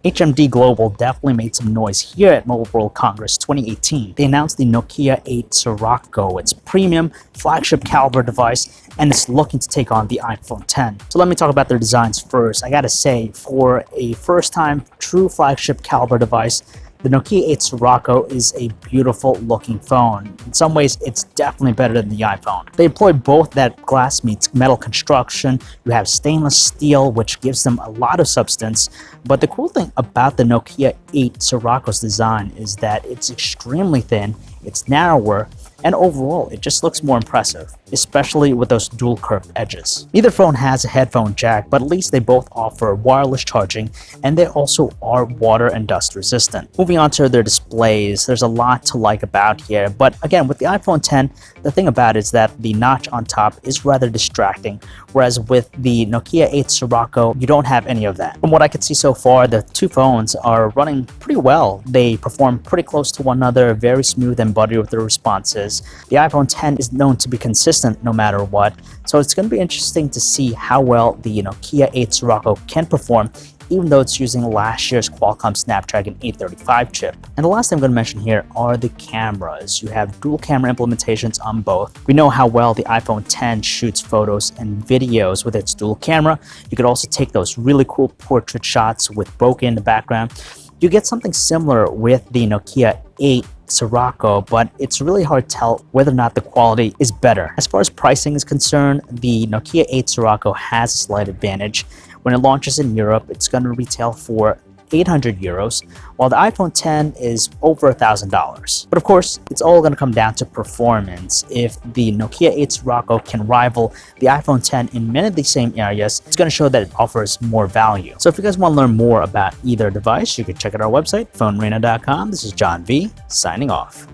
HMD Global definitely made some noise here at Mobile World Congress 2018. They announced the Nokia 8 Sirocco, its premium flagship caliber device, and it's looking to take on the iPhone 10. So let me talk about their designs first. I gotta say, for a first-time true flagship caliber device, the Nokia 8 Sirocco is a beautiful looking phone. In some ways, it's definitely better than the iPhone. They employ both that glass meets metal construction. You have stainless steel, which gives them a lot of substance. But the cool thing about the Nokia 8 Sirocco's design is that it's extremely thin, it's narrower, and overall, it just looks more impressive, especially with those dual curved edges. Neither phone has a headphone jack, but at least they both offer wireless charging, and they also are water and dust resistant. Moving on to their displays, there's a lot to like about here, but again, with the iPhone 10, the thing about it is that the notch on top is rather distracting, whereas with the Nokia 8 Sirocco, you don't have any of that. From what I could see so far, the two phones are running pretty well. They perform pretty close to one another, very smooth and buttery with their responses. The iPhone 10 is known to be consistent no matter what, so it's going to be interesting to see how well the Nokia 8 Sirocco can perform, even though it's using last year's Qualcomm Snapdragon 835 chip. And the last thing I'm going to mention here are the cameras. You have dual camera implementations on both. We know how well the iPhone 10 shoots photos and videos with its dual camera. You could also take those really cool portrait shots with bokeh in the background. You get something similar with the Nokia 8 Sirocco, but it's really hard to tell whether or not the quality is better. As far as pricing is concerned, the Nokia 8 Sirocco has a slight advantage. When it launches in Europe, it's going to retail for 800 euros, while the iPhone 10 is over $1,000. But of course, it's all going to come down to performance. If the Nokia 8 Sirocco can rival the iPhone 10 in many of the same areas, it's going to show that it offers more value. So if you guys want to learn more about either device, you can check out our website, PhoneArena.com. This is John V, signing off.